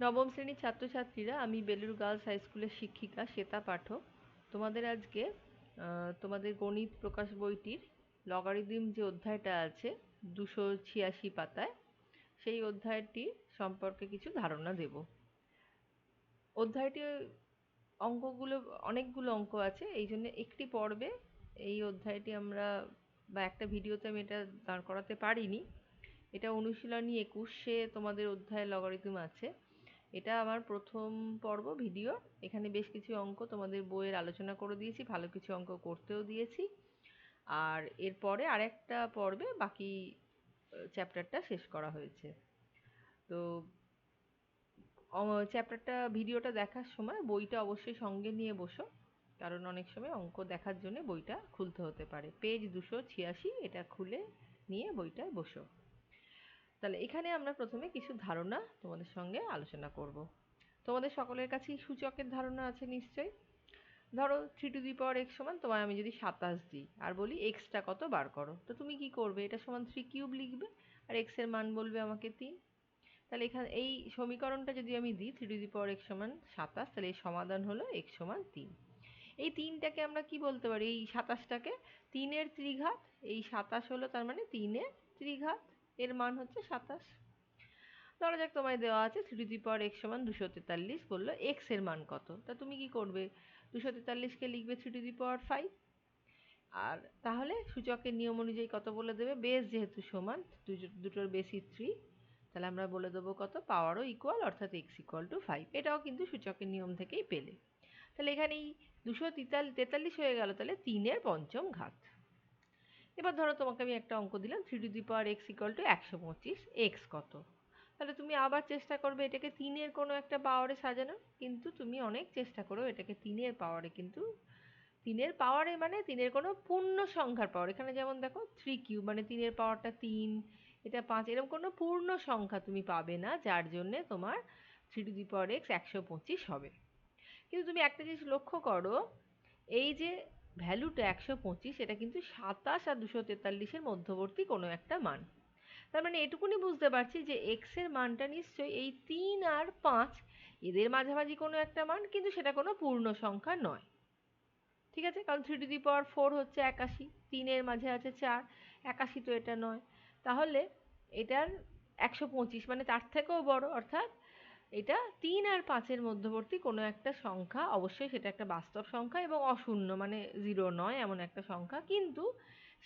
নবম শ্রেণীর ছাত্রছাত্রীরা, আমি বেলুড় গার্লস হাই স্কুলের শিক্ষিকা শ্বেতা পাঠক। তোমাদের আজকে তোমাদের গণিত প্রকাশ বইটির লগারিদম যে অধ্যায়টা আছে 286 পাতায়, সেই অধ্যায়টি সম্পর্কে কিছু ধারণা দেব। অধ্যায়টি অঙ্কগুলো, অনেকগুলো অঙ্ক আছে, এই জন্য একটি পর্বে এই অধ্যায়টি আমরা বা একটা ভিডিওতে আমি এটা দাঁড় করাতে পারিনি। এটা অনুশীলনী 21-এ তোমাদের অধ্যায় লগারিদম আছে। এটা আমার প্রথম পর্ব ভিডিও। এখানে বেশ কিছু অঙ্ক তোমাদের বইয়ের আলোচনা করে দিয়েছি, ভালো কিছু অঙ্ক করতেও দিয়েছি। আর এরপরে আরেকটা পর্বে বাকি চ্যাপ্টারটা শেষ করা হয়েছে। তো চ্যাপ্টারটা, ভিডিওটা দেখার সময় বইটা অবশ্যই সঙ্গে নিয়ে বসো, কারণ অনেক সময় অঙ্ক দেখার জন্য বইটা খুলতে হতে পারে। পেজ 286 এটা খুলে নিয়ে বইটায় বসো। তাহলে এখানে আমরা প্রথমে কিছু ধারণা তোমাদের সঙ্গে আলোচনা করব। তোমাদের সকলের কাছেই সূচকের ধারণা আছে নিশ্চয়ই। ধরো 3 to the power x সমান, তোমায় আমি যদি 27 দিই আর বলি এক্সটা কত বার করো, তো তুমি কি করবে? এটা সমান 3 কিউব লিখবে আর এক্স এর মান বলবে আমাকে 3। তাহলে এখানে এই সমীকরণটা যদি আমি দিই 3 to the power x সমান 27, তাহলে এর সমাধান হলো x সমান 3। এই 3টাকে আমরা কি বলতে পারি? এই 27টাকে 3 এর ত্রিঘাত। এই 27 হলো তার মানে 3 এর ত্রিঘাত, এর মান হচ্ছে 27। ধরা যাক তোমায় দেওয়া আছে 3 to the power x সমান 243, বললো x এর মান কত, তা তুমি কি করবে? 243কে লিখবে 3 to the power 5। আর তাহলে সূচকের নিয়ম অনুযায়ী কত বলে দেবে? বেস যেহেতু সমান, দুটোর বেসই 3, তাহলে আমরা বলে দেবো কত? পাওয়ারও ইকুয়াল, অর্থাৎ x ইকুয়াল টু 5। এটাও কিন্তু সূচকের নিয়ম থেকেই পেলে। তাহলে এখানে এই 243 হয়ে গেল তাহলে 3 এর পঞ্চম ঘাত। এবার ধরো তোমাকে আমি একটা অঙ্ক দিলাম 3 to the power x equal to 125, x কত? তাহলে তুমি আবার চেষ্টা করবে এটাকে 3-এর কোনো একটা পাওয়ারে সাজানোর, কিন্তু তুমি অনেক চেষ্টা করেও এটাকে 3-এর পাওয়ারে, কিন্তু 3-এর পাওয়ারে মানে 3-এর কোনো পূর্ণ সংখ্যার পাওয়ার, এখানে যেমন দেখো 3 কিউব মানে 3-এর পাওয়ারটা 3, এটা 5, এরকম কোনো পূর্ণ সংখ্যা তুমি পাবে না, যার জন্যে তোমার 3 to the power x 125 হবে। কিন্তু তুমি একটা জিনিস লক্ষ্য করো, এই যে ভ্যালুটা 125, এটা কিন্তু 27 আর 243-এর মধ্যবর্তী কোনো একটা মান। তার মানে এটুকুনি বুঝতে পারছি যে x এর মানটা নিশ্চয়ই এই 3 আর 5 এদের মাঝামাঝি কোনো একটা মান, কিন্তু সেটা কোনো পূর্ণ সংখ্যা নয়। ঠিক আছে, কারণ 3 to the power 4 হচ্ছে 81, 3 এর মাঝে আছে 4, 81 তো এটা নয়। তাহলে এটার 125 মানে তার থেকেও বড়, অর্থাৎ এটা 3 আর 5-এর মধ্যবর্তী কোনো একটা সংখ্যা, অবশ্যই সেটা একটা বাস্তব সংখ্যা এবং অশূন্য মানে 0 নয় এমন একটা সংখ্যা, কিন্তু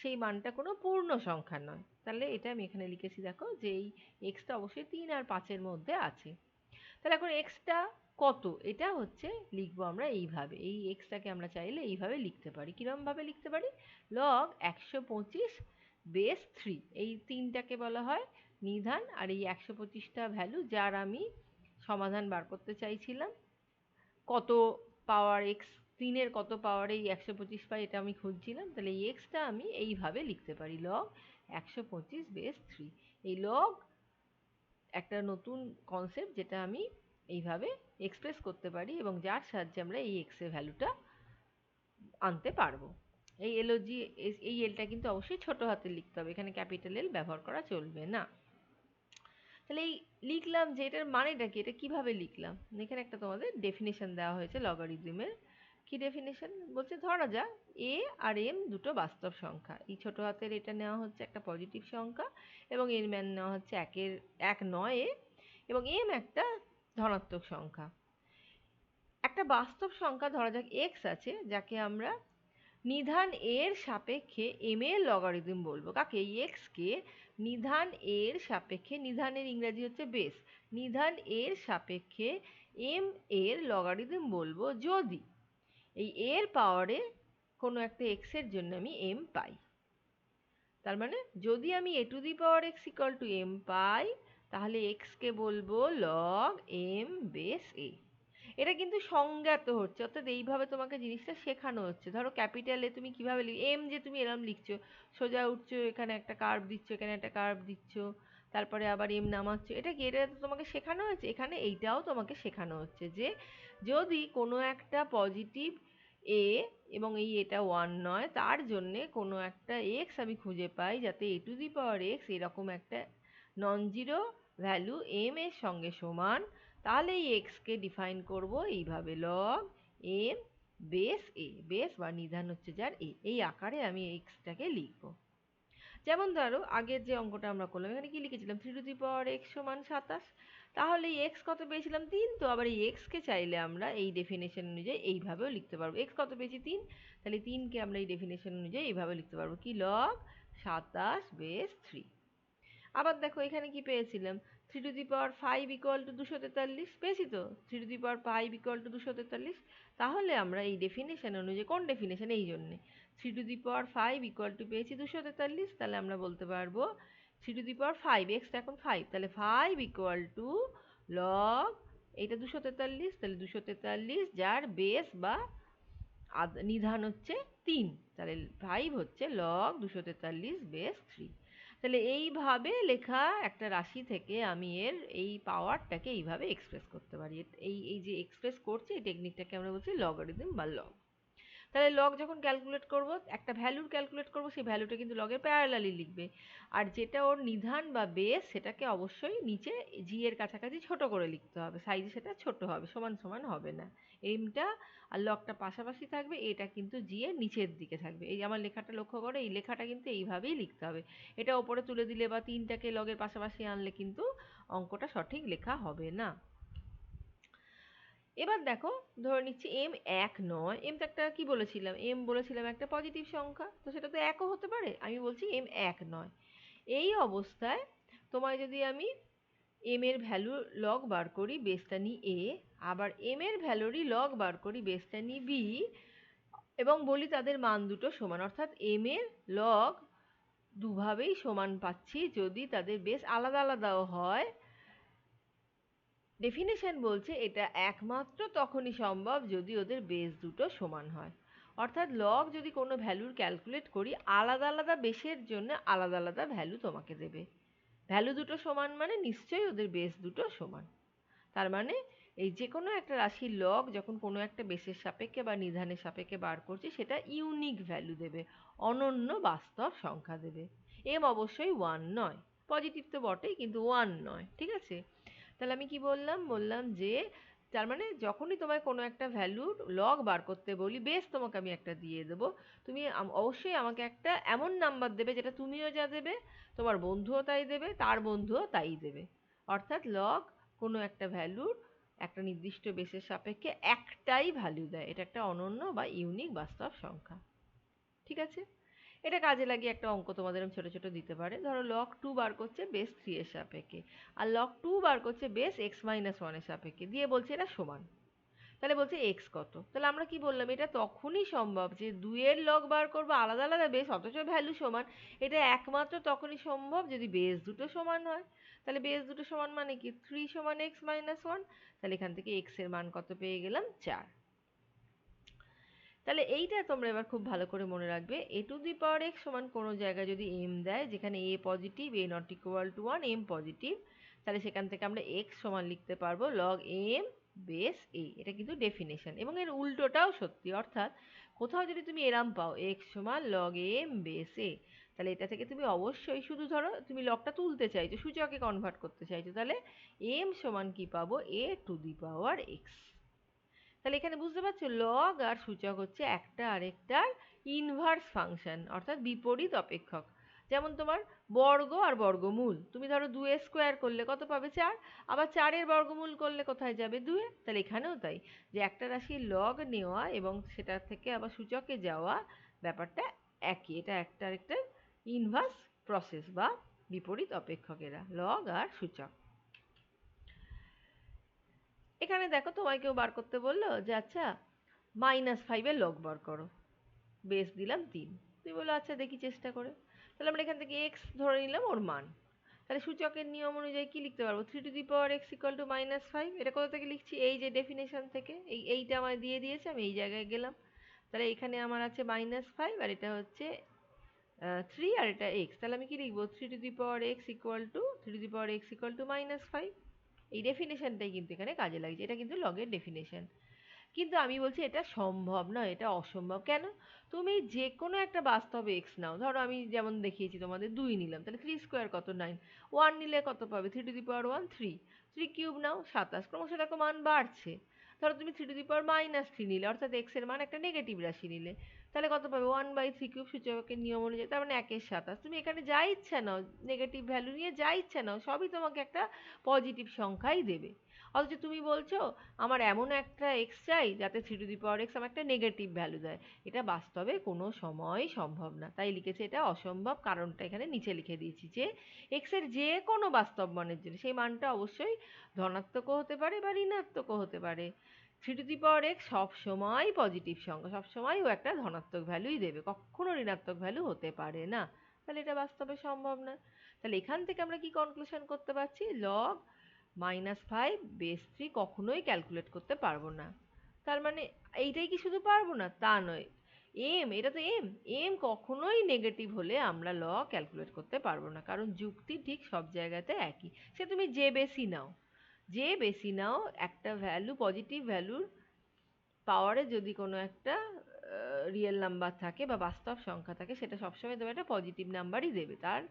সেই মানটা কোনো পূর্ণ সংখ্যা নয়। তাহলে এটা আমি এখানে লিখেছি, দেখো যে এই এক্সটা অবশ্যই 3 আর 5-এর মধ্যে আছে। তাহলে এখন এক্সটা কত? এটা হচ্ছে লিখবো আমরা এইভাবে, এই এক্সটাকে আমরা চাইলে এইভাবে লিখতে পারি। কিরকম ভাবে লিখতে পারি? লগ 125 বেস 3, এই 3টাকে বলা হয় নিধান, আর এই 125টা ভ্যালু যার আমি সমাধান বার করতে চাইছিলাম। কত পাওয়ার এক্স, 3-এর কত পাওয়ারে এই 125 পাই, এটা আমি খুঁজছিলাম। তাহলে এই এক্সটা আমি এইভাবে লিখতে পারি, লগ 125 বেস 3। এই লগ একটা নতুন কনসেপ্ট, যেটা আমি এইভাবে এক্সপ্রেস করতে পারি এবং যার সাহায্যে আমরা এই এক্স এর ভ্যালুটা আনতে পারবো। এই এলওজি, এই এলটা কিন্তু অবশ্যই ছোট হাতে লিখতে হবে, এখানে ক্যাপিটাল এল ব্যবহার করা চলবে না। তাহলে এই লিখলাম যে এটার মানেটা কি, এটা কিভাবে লিখলাম? এখানে একটা তোমাদের ডেফিনেশন দেওয়া হয়েছে লগারিদমের। কি ডেফিনেশন বলছে? ধরা যাক এ আর এম দুটো বাস্তব সংখ্যা, এই ছোট হাতের এটা নেওয়া হচ্ছে একটা পজিটিভ সংখ্যা এবং এর মান নেওয়া হচ্ছে 1 নয় এ, এবং এম একটা ধনাত্মক সংখ্যা। একটা বাস্তব সংখ্যা ধরা যাক এক্স আছে, যাকে আমরা নিধান এর সাপেক্ষে এম এর লগারিদম বলবো। কাকে? এই এক্স কে নিধান এর সাপেক্ষে, নিধানের ইংরেজি হচ্ছে বেস, নিধান এর সাপেক্ষে এম এর লগারিদম বলবো যদি এই এর পাওয়ারে কোনো একটা এক্স এর জন্য আমি এম পাই। তার মানে যদি আমি a to the power x equal to m পাই, তাহলে এক্স কে বলবো লগ এম বেস এ। এটা কিন্তু সংজ্ঞাত হচ্ছে, অর্থাৎ এইভাবে তোমাকে জিনিসটা শেখানো হচ্ছে। ধরো ক্যাপিটালে তুমি কিভাবে এম যে তুমি এরম লিখছো, সোজা উঠছো, এখানে একটা কার্ভ দিচ্ছ, এখানে একটা কার্ভ দিচ্ছ, তারপরে আবার এম নামাচ্ছ, এটা কি? এটা তো তোমাকে শেখানো হয়েছে। এখানে এইটাও তোমাকে শেখানো হচ্ছে যে যদি কোনো একটা পজিটিভ এ এবং এই এটা 1 নয়, তার জন্যে কোনো একটা এক্স আমি খুঁজে পাই যাতে এ টু দি পাওয়ার এক্স এরকম একটা নন জিরো ভ্যালু এম এর সঙ্গে সমান, তাহলে এই এক্সকে ডিফাইন করব এইভাবে, লগ এম বেস এ, বেস বা নিধান হচ্ছে যার এ, এই আকারে আমি এক্সটাকে লিখব। যেমন ধরো আগের যে অঙ্কটা আমরা করলাম, এখানে কি লিখেছিলাম 3 x সমান 27। তাহলে এই এক্স কত পেয়েছিলাম 3, তো আবার এই এক্সকে চাইলে আমরা এই ডেফিনেশন অনুযায়ী এইভাবেও লিখতে পারবো। এক্স কত পেয়েছি 3, তাহলে 3কে আমরা এই ডেফিনেশন অনুযায়ী এইভাবে লিখতে পারবো, কি লগ 27 বেস 3। আবার দেখো এখানে কি পেয়েছিলাম 3 ইকুয়াল টু 243 পেয়েছি তো, 3 5 ইকুয়াল টু 243। তাহলে আমরা এই ডেফিনেশন অনুযায়ী, কোন ডেফিনেশন, এই জন্যে 3 ইকুয়াল টু পেয়েছি 243, তাহলে আমরা বলতে পারবো 3 এক্সটা এখন 5, তাহলে 5 ইকুয়াল টু লগ, এইটা 243, তাহলে 243 যার বেস বা নিধান হচ্ছে 3, তাহলে 5 হচ্ছে লগ 243 বেস 3। তাহলে এইভাবে লেখা একটা রাশি থেকে আমি এর এই পাওয়ারটাকে এইভাবে এক্সপ্রেস করতে পারি। এই এই যে এক্সপ্রেস করছি এই টেকনিকটাকে আমরা বলছি লগারিদম বা লগ। তাহলে লগ যখন ক্যালকুলেট করব, একটা ভ্যালুর ক্যালকুলেট করব, সেই ভ্যালুটা কিন্তু লগের প্যারালালি লিখবে। আর যেটা ওর নিধান বা বেস, সেটাকে অবশ্যই নিচে জি এর কাছাকাছি ছোট করে লিখতে হবে, সাইজে সেটা ছোট হবে, সমান সমান হবে না। এমটা আর লগটা পাশাপাশি থাকবে, এটা কিন্তু জি এর নিচের দিকে থাকবে। এই আমার লেখাটা লক্ষ্য করো, এই লেখাটা কিন্তু এইভাবেই লিখতে হবে। এটা ওপরে তুলে দিলে বা 3টাকে লগের পাশাপাশি আনলে কিন্তু অঙ্কটা সঠিক লেখা হবে না। এবার দেখো ধরে নিচ্ছি এম 1 নয়, এম তো একটা কি বলেছিলাম, এম বলেছিলাম একটা পজিটিভ সংখ্যা, তো সেটা তো 1ও হতে পারে। আমি বলছি এম 1 নয়। এই অবস্থায় তোমায় যদি আমি এম এর ভ্যালু লগ বার করি, বেসটা নিই এ, আবার এম এর ভ্যালুরই লগ বার করি, বেসটা নিই বি, এবং বলি তাদের মান দুটো সমান, অর্থাৎ এম এর লগ দুভাবেই সমান পাচ্ছি যদি তাদের বেস আলাদা আলাদাও হয়। ডেফিনেশন বলছে এটা একমাত্র তখনই সম্ভব যদি ওদের বেস দুটো সমান হয়। অর্থাৎ লগ যদি কোনো ভ্যালুর ক্যালকুলেট করি, আলাদা আলাদা বেসের জন্য আলাদা আলাদা ভ্যালু তোমাকে দেবে। ভ্যালু দুটো সমান মানে নিশ্চয়ই ওদের বেস দুটো সমান। তার মানে এই যে কোনো একটা রাশির লগ যখন কোনো একটা বেসের সাপেক্ষে বা নিধানের সাপেক্ষে বার করছি, সেটা ইউনিক ভ্যালু দেবে, অনন্য বাস্তব সংখ্যা দেবে। এম অবশ্যই 1 নয়, পজিটিভ তো বটেই কিন্তু 1 নয়, ঠিক আছে? তাহলে আমি কি বললাম, বললাম যে তার মানে যখনই তোমায় কোনো একটা ভ্যালুর লগ বার করতে বলি, বেস তোমাকে আমি একটা দিয়ে দেবো, তুমি অবশ্যই আমাকে একটা এমন নাম্বার দেবে যেটা তুমিও যা দেবে, তোমার বন্ধুও তাই দেবে, তার বন্ধুও তাই দেবে। অর্থাৎ লগ কোনো একটা ভ্যালুর একটা নির্দিষ্ট বেসের সাপেক্ষে একটাই ভ্যালু দেয়, এটা একটা অনন্য বা ইউনিক বাস্তব সংখ্যা। ঠিক আছে? এটা কাজে লাগিয়ে একটা অঙ্ক তোমাদের আমি ছোট ছোট দিতে পারে। ধরো লগ 2 বার করছে বেস 3 এর সাপেক্ষে, আর লগ 2 বার করছে বেস x-1 এর সাপেক্ষে, দিয়ে বলছে এটা সমান। তাহলে বলছে এক্স কত, তাহলে আমরা কি বললাম, এটা তখনই সম্ভব যে দুইয়ের লগ বার করবো আলাদা আলাদা বেস অথচ ভ্যালু সমান। এটা একমাত্র তখনই সম্ভব যদি বেস দুটো সমান হয়। তাহলে বেস দুটো সমান মানে কি 3 সমান x-1, তাহলে এখান থেকে x এর মান কত পেয়ে গেলাম 4। তাহলে এইটা তোমরা এবার খুব ভালো করে মনে রাখবে, এ টু দি পাওয়ার এক্স সমান কোনো জায়গায় যদি এম দেয় যেখানে a positive, a not equal to 1, m positive, তাহলে সেখান থেকে আমরা এক্স সমান লিখতে পারবো লগ এম বেস এ। এটা কিন্তু ডেফিনেশন, এবং এর উল্টোটাও সত্যি। অর্থাৎ কোথাও যদি তুমি এরাম পাও এক্স সমান লগ এম বেস এ, তাহলে এটা থেকে তুমি অবশ্যই, শুধু ধরো তুমি লগটা তুলতে চাইছো, সূচকে কনভার্ট করতে চাইছো, তাহলে এম সমান কি পাবো, এ টু দি পাওয়ার এক্স। তাহলে এখানে বুঝতে পারছো লগ আর সূচক হচ্ছে একটা আরেকটার ইনভার্স ফাংশন, অর্থাৎ বিপরীত অপেক্ষক। যেমন তোমার বর্গ আর বর্গমূল, তুমি ধরো 2 এর স্কোয়ার করলে কত পাবে 4, আবার 4 এর বর্গমূল করলে কোথায় যাবে 2 এ। তাহলে এখানেও তাই, যে একটা রাশির লগ নেওয়া এবং সেটা থেকে আবার সূচকে যাওয়া, ব্যাপারটা একই। এটা একটা আরেকটার ইনভার্স প্রসেস বা বিপরীত অপেক্ষকেরা লগ আর সূচক। এখানে দেখো তোমায় কেউ বার করতে বললো যে আচ্ছা -5 লগ বার করো, বেস দিলাম 3, তুমি বললো আচ্ছা দেখি চেষ্টা করে। তাহলে আমরা এখান থেকে এক্স ধরে নিলাম ওর মান। তাহলে সূচকের নিয়ম অনুযায়ী কি লিখতে পারবো, 3 ইকুয়াল টু -5। এটা কোথা থেকে লিখছি, এই যে ডেফিনেশন থেকে, এইটা আমায় দিয়ে দিয়েছে, আমি এই জায়গায় গেলাম। তাহলে এখানে আমার আছে -5, আর এটা হচ্ছে 3, আর এটা এক্স। তাহলে আমি কি লিখবো, 3 ইকুয়াল টু -5। এই ডেফিনেশনটাই কিন্তু এখানে কাজে লাগছে, এটা কিন্তু লগের ডেফিনেশন। কিন্তু আমি বলছি এটা সম্ভব নয়, এটা অসম্ভব। কেন? তুমি যে কোনো একটা বাস্তব এক্স নাও, ধরো আমি যেমন দেখিয়েছি তোমাদের 2 নিলাম, তাহলে 3 স্কোয়ার কত 9, 1 নিলে কত পাবে 3 টু দি পাওয়ার 1 3। 3 কিউব নাও 27, ক্রমশ দেখো মান বাড়ছে। ধরো তুমি 3 টু দি পাওয়ার -3 নিলে, অর্থাৎ x এর মান একটা নেগেটিভ রাশি নিলে, তাহলে কত পাবে? 1/3 কিউব, সূচকের নিয়ম অনুযায়ী, তার মানে 1 এর 27। তুমি এখানে যা ইচ্ছা নাও, নেগেটিভ ভ্যালু নিয়ে যা ইচ্ছা নাও, সবই তোমাকে একটা পজিটিভ সংখ্যাই দেবে। অথচ তুমি বলছো আমার এমন একটা x চাই যাতে 3 টু দি পাওয়ার x আমার একটা নেগেটিভ ভ্যালু দেয়। এটা বাস্তবে কোনো সময়ই সম্ভব না। তাই লিখেছে এটা অসম্ভব, কারণটা এখানে নিচে লিখে দিয়েছি যে x এর যে কোনো বাস্তব মানের জন্য সেই মানটা অবশ্যই ধনাত্মকও হতে পারে বা ঋণাত্মকও হতে পারে। 3 টু দি পাওয়ার x সবসময় পজিটিভ সংখ্যা, সবসময় ও একটা ধনাত্মক ভ্যালুই দেবে, কখনো ঋণাত্মক ভ্যালু হতে পারে না। তাহলে এটা বাস্তবে সম্ভব না। তাহলে এখান থেকে আমরা কি কনক্লুশন করতে পারছি? লগ -5/3 কখনোই ক্যালকুলেট করতে পারবো না। তার মানে এইটাই কি শুধু পারবো না তা নয়, এটা তো এম কখনোই নেগেটিভ হলে আমরা লগ ক্যালকুলেট করতে পারবো না, কারণ যুক্তি ঠিক সব জায়গাতে একই। সে তুমি যে বেশি নাও, যে বেশি নাও, একটা ভ্যালু, পজিটিভ ভ্যালুর পাওয়ারে যদি কোনো একটা রিয়েল নাম্বার থাকে বা বাস্তব সংখ্যা থাকে, সেটা সবসময় তোমার একটা পজিটিভ নাম্বারই দেবে, তার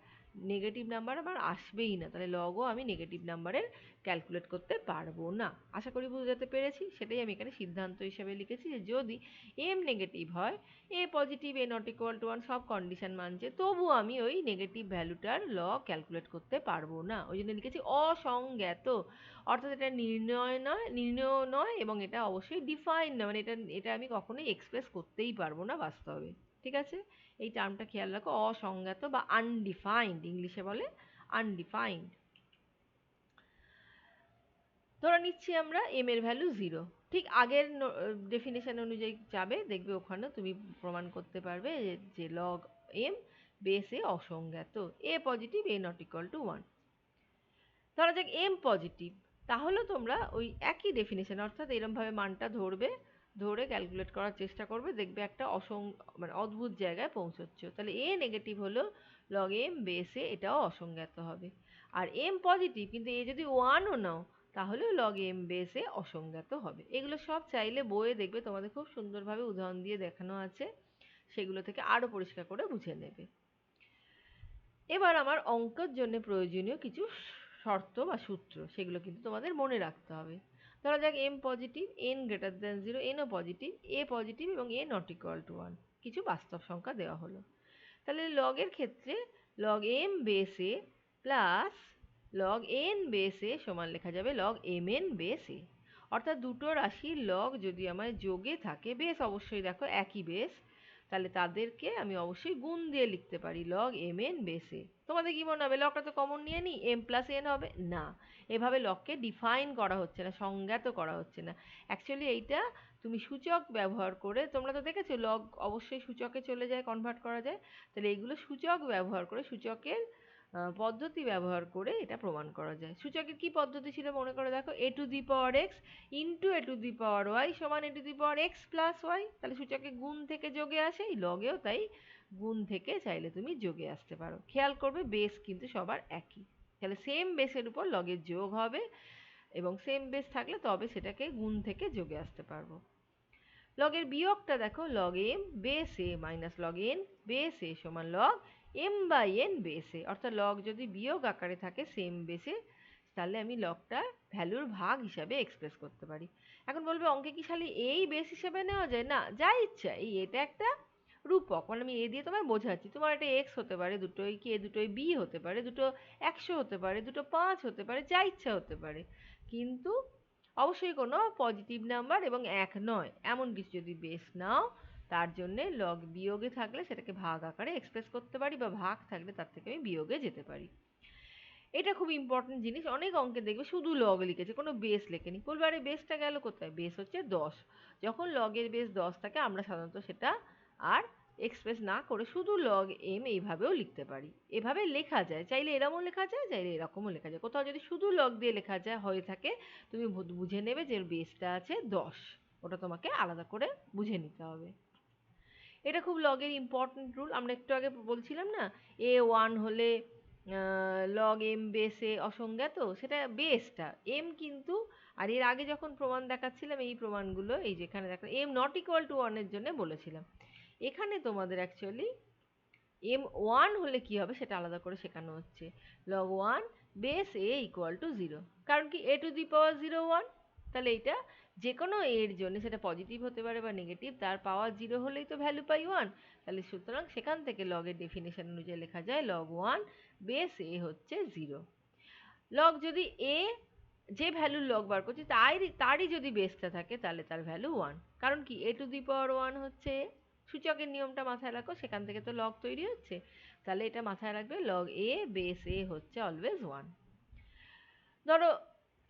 নেগেটিভ নাম্বার আমার আসবেই না। তাহলে লগও আমি নেগেটিভ নাম্বারের ক্যালকুলেট করতে পারবো না। আশা করি বুঝতে পেরেছি। সেটাই আমি এখানে সিদ্ধান্ত হিসেবে লিখেছি যে যদি এম নেগেটিভ হয়, a positive, a not equal to 1 সব কন্ডিশন মানছে, তবু আমি ওই নেগেটিভ ভ্যালুটার লগ ক্যালকুলেট করতে পারবো না। ওই জন্য লিখেছি অসংজ্ঞাত, অর্থাৎ এটা নির্ণয় নয় এবং এটা অবশ্যই ডিফাইন নয়, মানে এটা আমি কখনোই এক্সপ্রেস করতেই পারবো না বাস্তবে। ঠিক আছে? এই টার্মটা খেয়াল রাখো, অসংজ্ঞাত বা আনডিফাইন্ড, ইংলিশে বলে আনডিফাইন্ড। ধরে নিচ্ছি আমরা এম এর ভ্যালু 0, ঠিক আগের ডেফিনেশন অনুযায়ী যাবে, দেখবে ওখানে তুমি প্রমাণ করতে পারবে যে লগ এম বেস এ অসংজ্ঞাত, a positive, a not equal to 1। ধরা যাক এম পজিটিভ, তাহলে তোমরা ওই একই ডেফিনেশন, অর্থাৎ এরমভাবে মানটা ধরবে, ধরে ক্যালকুলেট করার চেষ্টা করবে, দেখবে একটা মানে অদ্ভুত জায়গায় পৌঁছচ্ছ। তাহলে এ নেগেটিভ হলো লগ এম বেসে এটাও অসংজ্ঞাত হবে। আর এম পজিটিভ কিন্তু এ যদি 1ও নাও, তাহলেও লগ এম বেসে অসংজ্ঞাত হবে। এগুলো সব চাইলে বইয়ে দেখবে তোমাদের খুব সুন্দরভাবে উদাহরণ দিয়ে দেখানো আছে, সেগুলো থেকে আরও পরিষ্কার করে বুঝে নেবে। এবার আমার অঙ্কের জন্য প্রয়োজনীয় কিছু শর্ত বা সূত্র, সেগুলো কিন্তু তোমাদের মনে রাখতে হবে। ধরা যাক m positive, n greater than 0, এনও পজিটিভ, এ পজিটিভ এবং এ নট ইকুয়াল টু 1, কিছু বাস্তব সংখ্যা দেওয়া হলো। তাহলে লগের ক্ষেত্রে log M base A plus log n base a সমান লেখা যাবে log M N base a. অর্থাৎ দুটো রাশির লগ যদি আমার যোগে থাকে, বেস অবশ্যই দেখো একই বেস, তাহলে তাদেরকে আমি অবশ্যই গুণ দিয়ে লিখতে পারি লগ এম এন বেসে। তোমাদের কি মনে হবে লগটা তো কমন নিয়ে নিই, এম প্লাস এন হবে না? এভাবে লগকে ডিফাইন করা হচ্ছে না, সংজ্ঞাত করা হচ্ছে না। অ্যাকচুয়ালি এইটা তুমি সূচক ব্যবহার করে, তোমরা তো দেখেছো লগ অবশ্যই সূচকে চলে যায়, কনভার্ট করা যায়। তাহলে এইগুলো সূচক ব্যবহার করে, সূচকের পদ্ধতি ব্যবহার করে এটা প্রমাণ করা যায়। সূচকের কি পদ্ধতি ছিল মনে করে দেখো, a to the power x into a to the power y সমান a to the power x plus y. তাহলে সূচকে গুণ থেকে যোগে আসে, এই লগেও তাই গুণ থেকে চাইলে তুমি যোগে আসতে পারো। খেয়াল করবে বেস কিন্তু সবার একই, তাহলে সেম বেসের উপর লগের যোগ হবে এবং সেম বেস থাকলে তবে সেটাকে গুণ থেকে যোগে আসতে পারবো। লগের বিয়োগটা দেখো, log M base a minus log n base a সমান log M by n base a. অর্থাৎ লগ যদি বিয়োগ আকারে থাকে সেম বেসে, তাহলে আমি লগটা ভ্যালুর ভাগ হিসাবে এক্সপ্রেস করতে পারি। এখন বলবে অঙ্কে কি খালি এই বেস হিসেবে নেওয়া যায়? না, যা ইচ্ছা, এটা একটা রূপক, মানে আমি এ দিয়ে তোমায় বোঝাচ্ছি, তোমার একটা এক্স হতে পারে, দুটোই কি, দুটোই বি হতে পারে, দুটো 100 হতে পারে, দুটো 5 হতে পারে, যা ইচ্ছা হতে পারে, কিন্তু অবশ্যই কোনো পজিটিভ নাম্বার এবং 1 নয় এমন কিছু যদি বেস নাও, তার জন্যে লগ বিয়োগে থাকলে সেটাকে ভাগ আকারে এক্সপ্রেস করতে পারি, বা ভাগ থাকলে তার থেকে আমি বিয়োগে যেতে পারি। এটা খুব ইম্পর্টেন্ট জিনিস। অনেক অঙ্কে দেখবে শুধু লগ লিখেছে, কোনো বেস লেখেনি, বলবে আরে বেসটা গেল কোথায়? বেস হচ্ছে 10। যখন লগের বেস 10 থাকে আমরা সাধারণত সেটা আর এক্সপ্রেস না করে শুধু লগ এম এইভাবেও লিখতে পারি। এভাবে লেখা যায়, চাইলে এরকমও লেখা যায়, চাইলে এরকমও লেখা যায়। কোথাও যদি শুধু লগ দিয়ে লেখা যায় হয়ে থাকে, তুমি বুঝে নেবে যে বেসটা আছে 10, ওটা তোমাকে আলাদা করে বুঝে নিতে হবে। এটা খুব লগের ইম্পর্টেন্ট রুল। আমরা একটু আগে বলছিলাম না, A1 হলে লগ এম বেসে অসংজ্ঞাত, সেটা বেসটা এম কিন্তু। আর এর আগে যখন প্রমাণ দেখাচ্ছিলাম এই প্রমাণগুলো, এই যেখানে দেখো এম নট ইকুয়াল টু 1 এর জন্য বলেছিলাম, এখানে তোমাদের অ্যাকচুয়ালি M1 হলে কি হবে সেটা আলাদা করে শেখানো হচ্ছে। log 1 base a equal two 0। কারণ কি a টু দি পাওয়ার 0 1, তাহলে এইটা যে কোনো এর জন্য সেটা পজিটিভ হতে পারে বা নেগেটিভ, তার পাওয়ার 0 হলেই তো ভ্যালু পাই 1। তাহলে সুতরাং সেখান থেকে লগের ডেফিনেশন অনুযায়ী লেখা যায় log 1 বেস এ হচ্ছে 0। লগ যদি এ যে ভ্যালুর লগ বার করছে তারই যদি বেসটা থাকে তাহলে তার ভ্যালু 1। কারণ কি a টু দি পাওয়ার 1 হচ্ছে a। সূচকের নিয়মটা মাথায় রাখো, সেখান থেকে তো লগ তৈরি হচ্ছে। তাহলে এটা মাথায় রাখবে, লগ a বেস a হচ্ছে অলওয়েজ 1। ধরো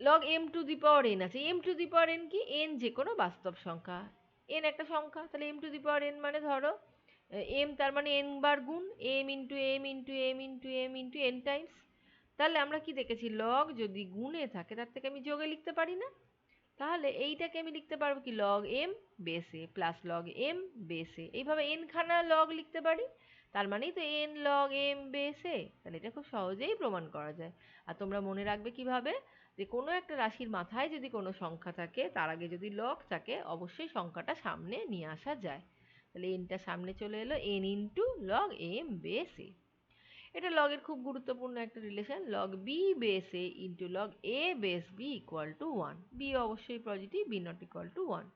log m two the power n আছে। m two the power n কি? n যে কোনো বাস্তব সংখ্যা। n একটা সংখ্যা, তাহলে m two the power n মানে ধরো m, তার মানে n বার গুণ m into m into m into m into n Times. তাহলে আমরা কি দেখেছি, লগ যদি গুণে থাকে তার থেকে আমি যোগে লিখতে পারি না? তাহলে এইটাকে আমি লিখতে পারবো কি, লগ m বেস এ প্লাস লগ m বেস এ। এইভাবে n খানা লগ লিখতে পারি, তার মানেই তো n log m base A. তাহলে এটা খুব সহজেই প্রমাণ করা যায়। আর তোমরা মনে রাখবে কিভাবে, যে কোনো একটা রাশির মাথায় যদি কোনো সংখ্যা থাকে তার আগে যদি লগ থাকে অবশ্যই সংখ্যাটা সামনে নিয়ে আসা যায়। তাহলে nটা সামনে চলে এলো, n into log m base a. এটা লগের খুব গুরুত্বপূর্ণ একটা relation, log B base a into log A base B equal to 1। B অবশ্যই positive, b not equal to 1।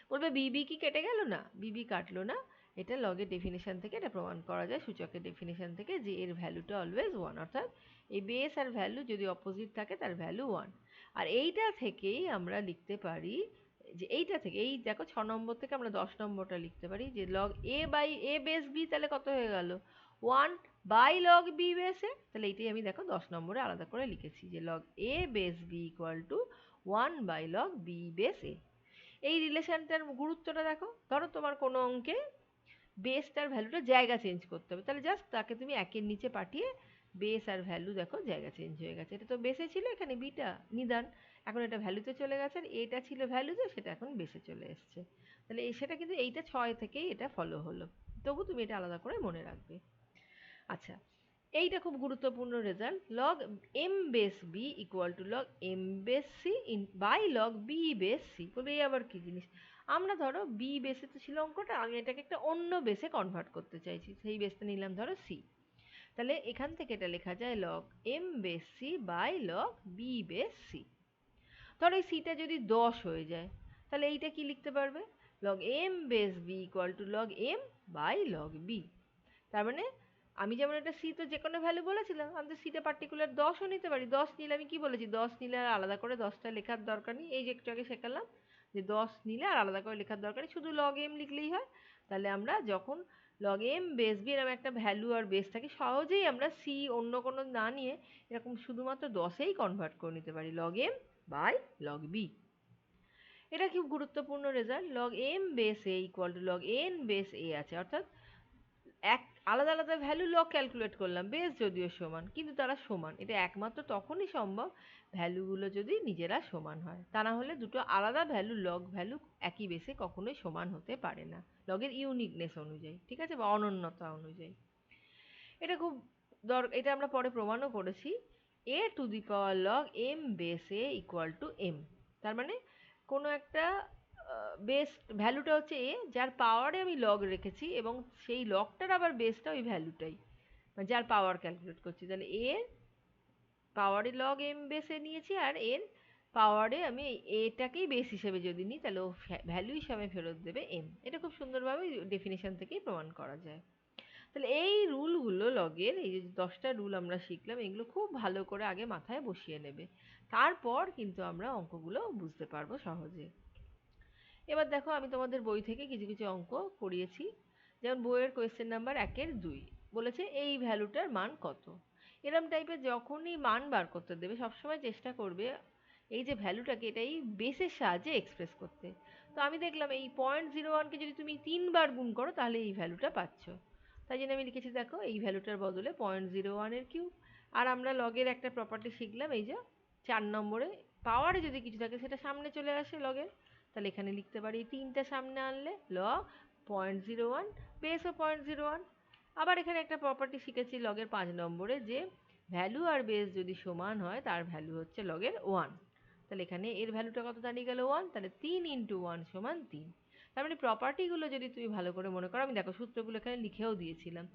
বলবে বিবি কি কেটে গেল? না, বিবি কাটলো না। এটা লগের ডেফিনেশন থেকে এটা প্রমাণ করা যায়, সূচকের ডেফিনেশন থেকে, যে এর ভ্যালুটা অলওয়েজ 1। অর্থাৎ এই বেস আর ভ্যালু যদি অপোজিট থাকে তার ভ্যালু 1। আর এইটা থেকেই আমরা লিখতে পারি, যে এইটা থেকে, এই দেখো 6 নম্বর থেকে আমরা 10 নম্বরটা লিখতে পারি, যে log A by A base B, তাহলে কত হয়ে গেল? 1 by log B base A. তাহলে এইটাই আমি দেখো 10 নম্বরে আলাদা করে লিখেছি, যে log A base B equal to 1 by log B base a. এই রিলেশনটার গুরুত্বটা দেখো। ধরো তোমার কোনো অঙ্কে বেসটার ভ্যালুটা জায়গা চেঞ্জ করতে হবে, তাহলে জাস্ট তাকে তুমি একের নিচে পাঠিয়ে বেস আর ভ্যালু দেখো জায়গা চেঞ্জ হয়ে গেছে। এটা তো বেসে ছিল, এখানে বিটা নিদান, এখন এটা ভ্যালুতে চলে গেছে, আর এটা ছিল ভ্যালুতে, সেটা এখন বেসে চলে এসছে। তাহলে সেটা কিন্তু এইটা 6 থেকেই এটা ফলো হলো। তবু তুমি এটা আলাদা করে মনে রাখবে। আচ্ছা, এইটা খুব গুরুত্বপূর্ণ result, log M base B equal to log M base C by log B base C. বলবে এই আবার কি জিনিস? আমরা ধরো বি বেসে তো ছিল অঙ্কটা, আমি এটাকে একটা অন্য বেসে কনভার্ট করতে চাইছি, সেই বেসটা নিলাম ধরো সি। তাহলে এখান থেকে এটা লেখা যায় log M base C by log B base C. ধরো এই সিটা যদি 10 হয়ে যায়, তাহলে এইটা কি লিখতে পারবে? Log M base B equal to log M by log B. তার মানে আমি যেমন একটা সি তো যে কোনো ভ্যালু বলেছিলাম, আমি তো সিটা পার্টিকুলার 10ও নিতে পারি। 10 নিলে আমি কি বলেছি, 10 নিলে আর আলাদা করে 10টা লেখার দরকার নেই। এই যে একটু আগে শেখালাম, যে 10 নিলে আর আলাদা করে লেখার দরকার নেই, শুধু লগ এম লিখলেই হয়। তাহলে আমরা যখন লগ এম বেস বি এরকম একটা ভ্যালু আর বেস থাকে, সহজেই আমরা সি অন্য কোনো না নিয়ে এরকম শুধুমাত্র 10এই কনভার্ট করে নিতে পারি, log M by log b. এটা খুব গুরুত্বপূর্ণ result, log M base a equal to log n base a আছে। অর্থাৎ এক আলাদা আলাদা ভ্যালু লগ ক্যালকুলেট করলাম, বেস যদিও সমান, কিন্তু তারা সমান। এটা একমাত্র তখনই সম্ভব ভ্যালুগুলো যদি নিজেরা সমান হয়, তা না হলে দুটো আলাদা ভ্যালু, লগ ভ্যালু একই বেসে কখনোই সমান হতে পারে না, লগের ইউনিকনেস অনুযায়ী, ঠিক আছে, বা অনন্যতা অনুযায়ী। এটা খুব এটা আমরা পরে প্রমাণও করেছি, a to the power log M base a equal to m. তার মানে কোনো একটা বেস ভ্যালুটা হচ্ছে এ, যার পাওয়ারে আমি লগ রেখেছি, এবং সেই লগটার আবার বেসটা ওই ভ্যালুটাই, মানে যার পাওয়ার ক্যালকুলেট করছি। তাহলে এর পাওয়ারে লগ এম বেসে নিয়েছি, আর এর পাওয়ারে আমি এটাকেই বেস হিসেবে যদি নিই, তাহলে ও ভ্যালু হিসাবে ফেরত দেবে এম। এটা খুব সুন্দরভাবে ডেফিনেশন থেকেই প্রমাণ করা যায়। তাহলে এই রুলগুলো লগের, এই যে 10টা রুল আমরা শিখলাম, এগুলো খুব ভালো করে আগে মাথায় বসিয়ে নেবে, তারপর কিন্তু আমরা অঙ্কগুলো বুঝতে পারবো সহজে। এবার দেখো, আমি তোমাদের বই থেকে কিছু কিছু অঙ্ক করিয়েছি। যেমন বইয়ের কোয়েশ্চেন নাম্বার 1-2 বলেছে এই ভ্যালুটার মান কত। এরম টাইপের যখনই মান বার করতে দেবে, সবসময় চেষ্টা করবে এই যে ভ্যালুটাকে, এটা এই বেসের সাহায্যে এক্সপ্রেস করতে। তো আমি দেখলাম এই 0.01কে যদি তুমি 3 বার গুণ করো তাহলে এই ভ্যালুটা পাচ্ছ। তাই জন্য আমি লিখেছি দেখো, এই ভ্যালুটার বদলে 0.01 কিউব। আর আমরা লগের একটা প্রপার্টি শিখলাম, এই যে 4 নম্বরে, পাওয়ারে যদি কিছু থাকে সেটা সামনে চলে আসে লগের। তাহলে এখানে লিখতে পারি 3টা সামনে আনলে লগ 0.01 বেসও 0.01। আবার এখানে একটা প্রপার্টি শিখেছি লগের 5 নম্বরে, যে ভ্যালু আর বেস যদি সমান হয় তার ভ্যালু হচ্ছে লগের 1। তাহলে এখানে এর ভ্যালুটা কত দাঁড়িয়ে গেল 1, তাহলে 3 × 1 = 3। তার মানে প্রপার্টিগুলো যদি তুমি ভালো করে মনে করো, আমি দেখো সূত্রগুলো এখানে লিখেও দিয়েছিলাম,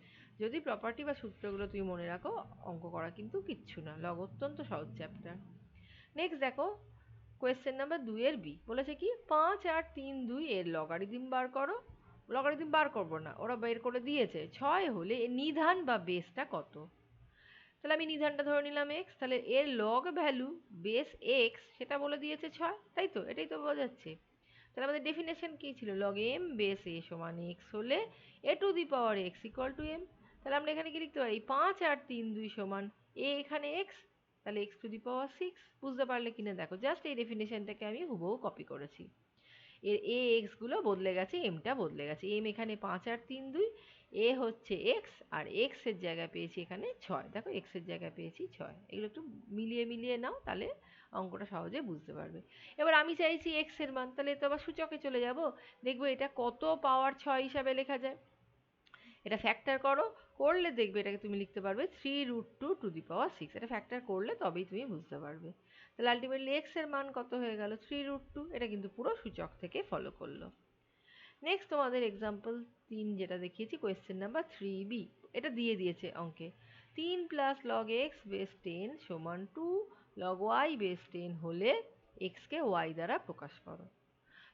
যদি প্রপার্টি বা সূত্রগুলো তুমি মনে রাখো, অঙ্ক করা কিন্তু কিচ্ছু না, লগ অত্যন্ত সহজ চ্যাপ্টার। নেক্সট দেখো কোয়েশ্চেন নাম্বার 2 এর বি বলেছে কি 5 আর 3 2 এর লগারিদম বার করো। লগারিদম বার করবো না, ওরা বের করে দিয়েছে 6 হলে এর নিধান বা বেসটা কত। তাহলে আমি নিধানটা ধরে নিলাম এক্স, তাহলে এর লগ ভ্যালু বেস এক্স সেটা বলে দিয়েছে 6, তাই তো? এটাই তো বোঝাচ্ছে। তাহলে আমাদের ডেফিনেশন কি ছিল, লগ এম বেস এ সমান এক্স হলে a to the power x equal to m. তাহলে আমরা এখানে কি লিখতে পারি, 5 আর 3 2 সমান এ এখানে এক্স, তাহলে এক্স টু দি পাওয়ার 6। বুঝতে পারলে কিনা দেখো, জাস্ট এই ডেফিনেশনটাকে আমি হুবহু কপি করেছি। এর এ এক্স গুলো বদলে গেছে, এমটা বদলে গেছে। এম এখানে 5 আর 3 2, এ হচ্ছে এক্স, আর এক্স এর জায়গায় পেয়েছি এখানে 6। দেখো এক্স এর জায়গায় পেয়েছি 6। এগুলো একটু মিলিয়ে মিলিয়ে নাও, তাহলে অঙ্কটা সহজে বুঝতে পারবে। এবার আমি চাইছি এক্স এর মান, তাহলে তো আবার সূচকে চলে যাব, দেখবো এটা কত পাওয়ার 6 হিসাবে লেখা যায়। এটা ফ্যাক্টর করো, করলে দেখবে এটাকে তুমি লিখতে পারবে 3√2 টু দি পাওয়ার 6। এটা ফ্যাক্টর করলে তবেই তুমি বুঝতে পারবে। তাহলে আলটিমেটলি এক্স এর মান কত হয়ে গেল, 3√2। এটা কিন্তু পুরো সূচক থেকে ফলো করলো। নেক্সট তোমাদের এক্সাম্পল 3 যেটা দেখিয়েছি, কোয়েশ্চেন নাম্বার 3b, এটা দিয়ে দিয়েছে অঙ্কে। 3 প্লাস লগ এক্স বেস 10 সমান 2 লগ ওয়াই বেস 10 হলে এক্সকে ওয়াই দ্বারা প্রকাশ করো।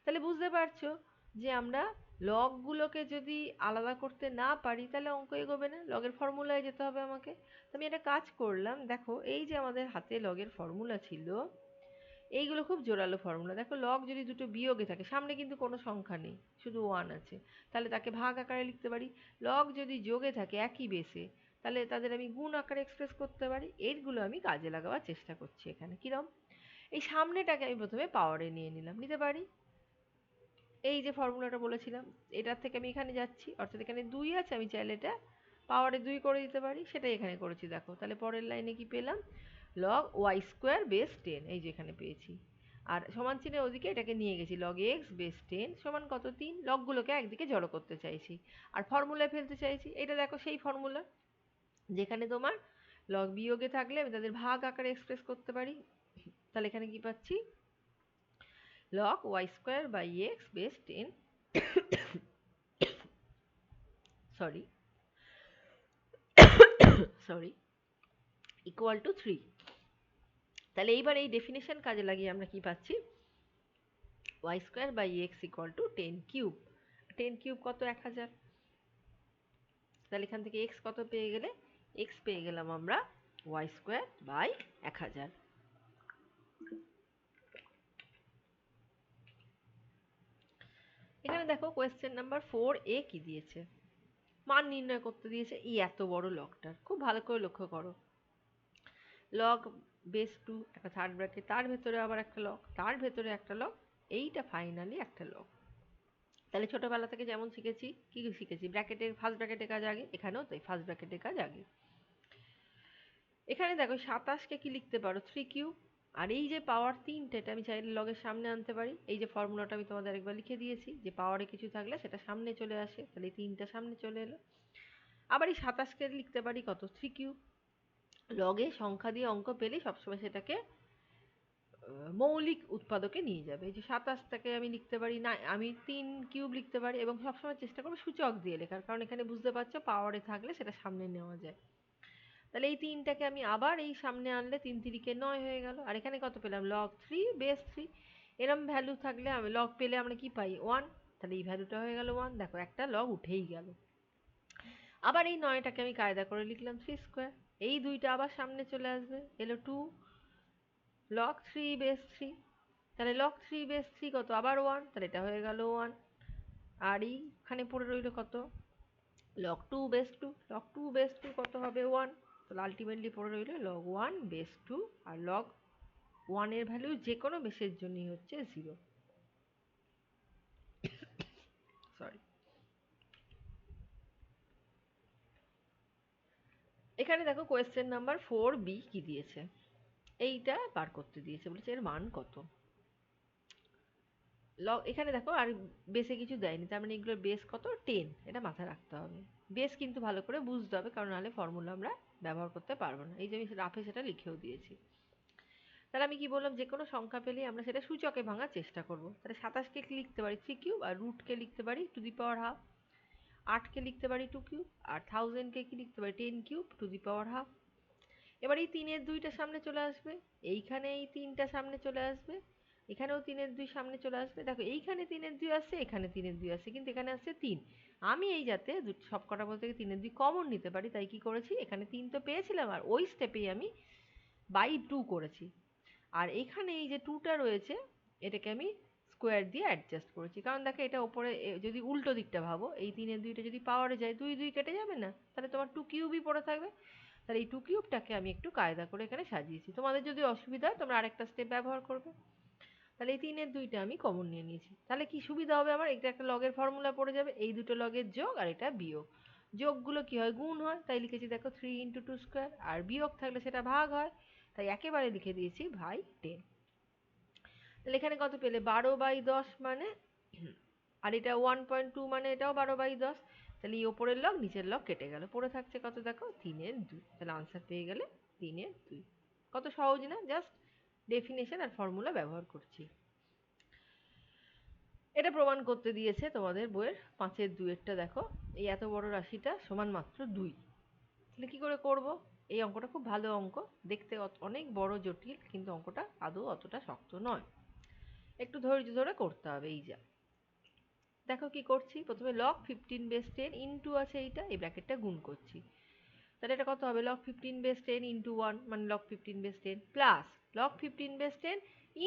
তাহলে বুঝতে পারছো যে আমরা লগগুলোকে যদি আলাদা করতে না পারি তাহলে অঙ্ক এগোবে না, লগের ফর্মুলায় যেতে হবে আমাকে। তো আমি একটা কাজ করলাম, দেখো এই যে আমাদের হাতে লগের ফর্মুলা ছিল, এইগুলো খুব জোরালো ফর্মুলা। দেখো লগ যদি দুটো বিয়োগে থাকে, সামনে কিন্তু কোনো সংখ্যা নেই, শুধু 1 আছে, তাহলে তাকে ভাগ আকারে লিখতে পারি। লগ যদি যোগে থাকে একই বেসে, তাহলে তাদের আমি গুণ আকারে এক্সপ্রেস করতে পারি। এইগুলো আমি কাজে লাগাবার চেষ্টা করছি এখানে। কিরম, এই সামনেটাকে আমি প্রথমে পাওয়ারে নিয়ে নিলাম, নিতে পারি। এই যে ফর্মুলাটা বলেছিলাম, এটার থেকে আমি এখানে যাচ্ছি, অর্থাৎ এখানে 2 আছে, আমি চাইলে এটা পাওয়ারে 2 করে দিতে পারি, সেটাই এখানে করেছি। দেখো তাহলে পরের লাইনে কি পেলাম, লগ ওয়াই স্কোয়ার বেস 10, এই যে এখানে পেয়েছি। আর সমান চিহ্নের ওদিকে এটাকে নিয়ে গেছি, লগ এক্স বেস 10 সমান কত, 3। লগগুলোকে একদিকে জড়ো করতে চাইছি আর ফর্মুলায় ফেলতে চাইছি। এটা দেখো সেই ফর্মুলা, যেখানে তোমার লগ বিয়োগে থাকলে আমি তাদের ভাগ আকারে এক্সপ্রেস করতে পারি। তাহলে এখানে কি পাচ্ছি, log y square by x base 10 sorry sorry equal to 3। তাহলে এইবার এই ডেফিনেশন কাজে লাগিয়ে আমরা কি পাচ্ছি, y square by x equal to 10 cube. 10 cube কত, 1000। তাহলে এখান থেকে x কত পেয়ে গেলে, x পেয়ে গেলাম আমরা y square by 1000। এখানে দেখো কোয়েশ্চেন নাম্বার 4a কি দিয়েছে, মান নির্ণয় করতে দিয়েছে এই এত বড় লগটার। খুব ভালো করে লক্ষ্য করো, লগ বেস 2, একটা থার্ড ব্র্যাকেট, তার ভেতরে আবার একটা লগ, তার ভেতরে একটা লগ, এইটা ফাইনালি একটা লগ। তাহলে ছোটবেলা থেকে যেমন শিখেছি, কি শিখেছি, ব্র্যাকেটের ফার্স্ট ব্র্যাকেটের কাজ আগে, এখানেও তাই ফার্স্ট ব্র্যাকেটের কাজ আগে। এখানে দেখো 27কে কি লিখতে পারো, 3 কিউব। আর এই যে পাওয়ার 3টা, এটা আমি চাইলে লগের সামনে আনতে পারি। এই যে ফর্মুলাটা আমি তোমাদের একবার লিখে দিয়েছি, যে পাওয়ারে কিছু থাকলে সেটা সামনে চলে আসে, তাহলে এই 3টা সামনে চলে এলো। আবার এই 27কে লিখতে পারি কত, 3 কিউব। লগে সংখ্যা দিয়ে অঙ্ক পেলে সবসময় সেটাকে মৌলিক উৎপাদকে নিয়ে যাবে। এই যে 27টাকে আমি লিখতে পারি না, আমি 3 কিউব লিখতে পারি, এবং সবসময় চেষ্টা করবো সূচক দিয়ে লেখার, কারণ এখানে বুঝতে পারছো পাওয়ারে থাকলে সেটা সামনে নেওয়া যায়। তাহলে এই 3টাকে আমি আবার এই সামনে আনলে 3 3কে 9 হয়ে গেল। আর এখানে কত পেলাম, লগ 3 বেস 3। এরম ভ্যালু থাকলে আমি লগ পেলে আমরা কি পাই, 1। তাহলে এই ভ্যালুটা হয়ে গেল 1। দেখো একটা লগ উঠেই গেল। আবার এই 9টাকে আমি কায়দা করে লিখলাম 3 স্কোয়ার। এই দুইটা আবার সামনে চলে আসবে, এলো 2 লগ 3 বেস 3। তাহলে লগ 3 বেস 3 কত, আবার 1, তাহলে এটা হয়ে গেল 1। আর এইখানে পড়ে রইল কত, লগ 2 বেস 2। লগ 2 বেস 2 কত হবে, 1। তাহলে আলটিমেটলি পড়ে রইল লগ 1 বেস 2। আর লগ 1 এর ভ্যালু যে কোনো বেসের জন্যই হচ্ছে 0। সরি। এখানে দেখো কোয়েশ্চেন নাম্বার 4b কি দিয়েছে, এইটা বার করতে দিয়েছে, বলেছে এর মান কত। লগ এখানে দেখো আর বেসে কিছু দেয়নি, তার মানে এগুলোর বেস কত, 10। এটা মাথায় রাখতে হবে, বেস কিন্তু ভালো করে বুঝতে হবে, কারণ নাহলে ফর্মুলা আমরা ব্যবহার করতে পারবো না। এই যে আমি রাফে সেটা লিখেও দিয়েছি। তাহলে আমি কি বললাম, যে কোনো সংখ্যা পেলেই আমরা সেটা সূচকে ভাঙার চেষ্টা করব। তাহলে 27কে কি লিখতে পারি 3 কিউব, আর রুটকে লিখতে পারি টু দি পাওয়ার হাফ। 8কে লিখতে পারি 2 কিউব, আর 1000কে কি লিখতে পারি 10 cube two the power half. এবার এই 3 এর 2টা সামনে চলে আসবে, এইখানে এই 3টা সামনে চলে আসবে, এখানেও 3 এর 2 সামনে চলে আসবে। দেখো এইখানে 3 এর 2 আসছে, এখানে 3 এর 2 আসছে, কিন্তু এখানে আসছে 3। আমি এই যাতে সবকটা বলতে গিয়ে 3 এর 2 কমন নিতে পারি, তাই কি করেছি, এখানে 3 তো পেয়েছিলাম, আর ওই স্টেপেই আমি বাই 2 করেছি। আর এখানে এই যে 2টা রয়েছে, এটাকে আমি স্কোয়ার দিয়ে অ্যাডজাস্ট করেছি। কারণ দেখো এটা ওপরে যদি উল্টো দিকটা ভাবো, এই 3 এর 2টা যদি পাওয়ারে যায়, 2 2 কেটে যাবে না, তাহলে তোমার 2 কিউবই পড়ে থাকবে। তাহলে এই 2 কিউবটাকে আমি একটু কায়দা করে এখানে সাজিয়েছি। তোমাদের যদি অসুবিধা হয় তোমরা আরেকটা স্টেপ ব্যবহার করবে। তাহলে এই 3 এর 2টা আমি কমন নিয়ে নিয়েছি। তাহলে কি সুবিধা হবে আমার, এটা একটা লগের ফর্মুলা পড়ে যাবে, এই দুটো লগের যোগ আর এটা বিয়োগ। যোগগুলো কি হয়, গুণ হয়, তাই লিখেছি দেখো 3 ইন্টু 2 স্কোয়ার, আর বিয়োগ থাকলে সেটা ভাগ হয়, তাই একেবারে লিখে দিয়েছি ভাই 10। তাহলে এখানে কত পেলে, 12/10 মানে, আর এটা 1.2 মানে এটাও 12/10। তাহলে এই ওপরের লগ নিচের লগ কেটে গেল, পড়ে থাকছে কত দেখো 3 এর 2। তাহলে আনসার পেয়ে গেলে 3 এর 2। কত সহজ না, জাস্ট ডেফিনেশন আর ফর্মুলা ব্যবহার করছি। এটা প্রমাণ করতে দিয়েছে তোমাদের বইয়ের 5-এর 2-এরটা। দেখো এই এত বড় রাশিটা সমান মাত্র 2। তাহলে কি করে করব, এই অঙ্কটা খুব ভালো অঙ্ক, দেখতে অনেক বড় জটিল, কিন্তু অঙ্কটা আদৌ অতটা শক্ত নয়, একটু ধৈর্য ধরে করতে হবে। এই যা দেখো কি করছি, প্রথমে log 15/10 ইন্টু আছে এইটা, এই ব্র্যাকেটটা গুণ করছি। তাহলে এটা কত হবে, log 15/10 ইন্টু 1 মানে log 15/10 plus log 15/10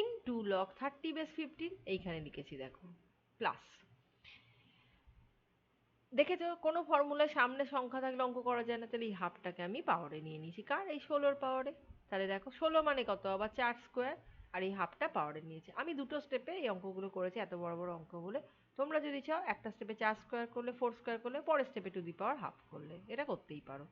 into log 30/15, এইখানে লিখেছি দেখো প্লাস। দেখেছো কোনো ফর্মুলার সামনে সংখ্যা থাকলে অঙ্ক করা যায় না, তাহলে এই হাফটাকে আমি পাওয়ারে নিয়ে নিয়েছি, কার, এই 16-র পাওয়ারে। তাহলে দেখো 16 মানে কত, আবার 4 স্কোয়ার, আর এই হাফটা পাওয়ারে নিয়েছি। আমি দুটো স্টেপে এই অঙ্কগুলো করেছি, এত বড় বড় অঙ্ক বলে। তোমরা যদি চাও একটা স্টেপে 4 স্কোয়ার করলে, 4 স্কোয়ার করলে, পরের স্টেপে টু দি পাওয়ার হাফ করলে, এটা করতেই পারো।